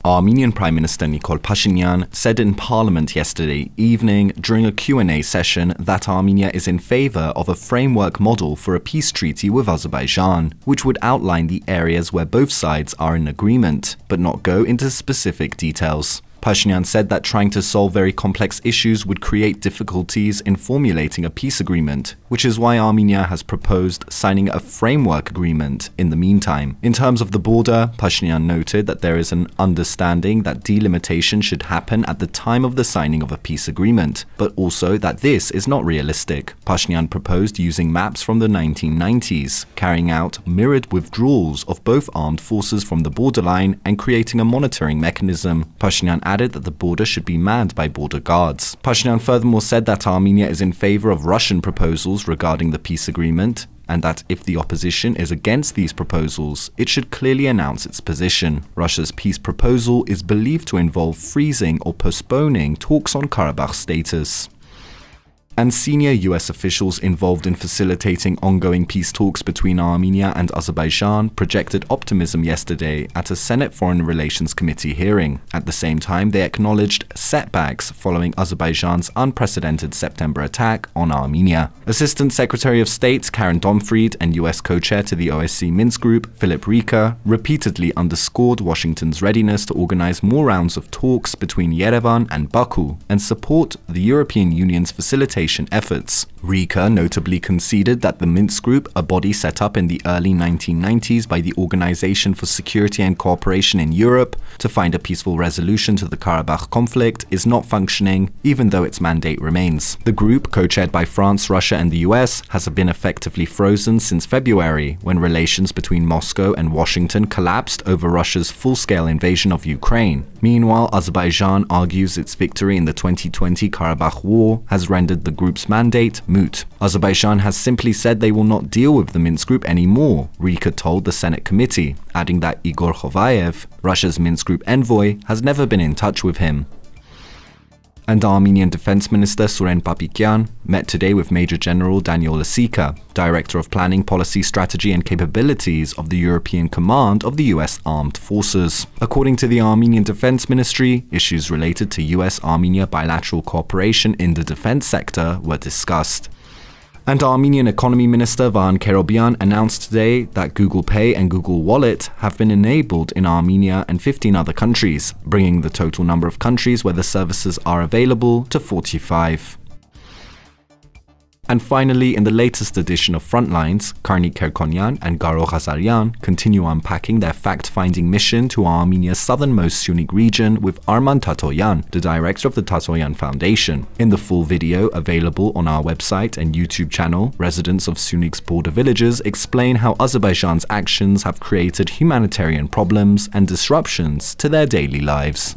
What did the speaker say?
Armenian Prime Minister Nikol Pashinyan said in parliament yesterday evening during a Q&A session that Armenia is in favor of a framework model for a peace treaty with Azerbaijan, which would outline the areas where both sides are in agreement, but not go into specific details. Pashinyan said that trying to solve very complex issues would create difficulties in formulating a peace agreement, which is why Armenia has proposed signing a framework agreement in the meantime. In terms of the border, Pashinyan noted that there is an understanding that delimitation should happen at the time of the signing of a peace agreement, but also that this is not realistic. Pashinyan proposed using maps from the 1990s, carrying out mirrored withdrawals of both armed forces from the borderline and creating a monitoring mechanism. Pashinyan added that the border should be manned by border guards. Pashinyan furthermore said that Armenia is in favor of Russian proposals regarding the peace agreement, and that if the opposition is against these proposals, it should clearly announce its position. Russia's peace proposal is believed to involve freezing or postponing talks on Karabakh status. And senior US officials involved in facilitating ongoing peace talks between Armenia and Azerbaijan projected optimism yesterday at a Senate Foreign Relations Committee hearing. At the same time, they acknowledged setbacks following Azerbaijan's unprecedented September attack on Armenia. Assistant Secretary of State Karen Domfried and US co-chair to the OSCE Minsk Group, Philip Rika, repeatedly underscored Washington's readiness to organize more rounds of talks between Yerevan and Baku and support the European Union's facilitation efforts. Rika notably conceded that the Minsk Group, a body set up in the early 1990s by the Organization for Security and Cooperation in Europe to find a peaceful resolution to the Karabakh conflict, is not functioning, even though its mandate remains. The group, co-chaired by France, Russia and the US, has been effectively frozen since February, when relations between Moscow and Washington collapsed over Russia's full-scale invasion of Ukraine. Meanwhile, Azerbaijan argues its victory in the 2020 Karabakh War has rendered the group's mandate moot. Azerbaijan has simply said they will not deal with the Minsk Group anymore, Rika told the Senate committee, adding that Igor Khovayev, Russia's Minsk Group envoy, has never been in touch with him. And Armenian Defense Minister Suren Papikyan met today with Major General Daniel Asika, Director of Planning, Policy, Strategy and Capabilities of the European Command of the US Armed Forces. According to the Armenian Defense Ministry, issues related to US-Armenia bilateral cooperation in the defense sector were discussed. And Armenian Economy Minister Vahan Kerobian announced today that Google Pay and Google Wallet have been enabled in Armenia and 15 other countries, bringing the total number of countries where the services are available to 45. And finally, in the latest edition of Frontlines, Karni Kerkonyan and Garo Ghazaryan continue unpacking their fact-finding mission to Armenia's southernmost Syunik region with Arman Tatoyan, the director of the Tatoyan Foundation. In the full video available on our website and YouTube channel, residents of Syunik's border villages explain how Azerbaijan's actions have created humanitarian problems and disruptions to their daily lives.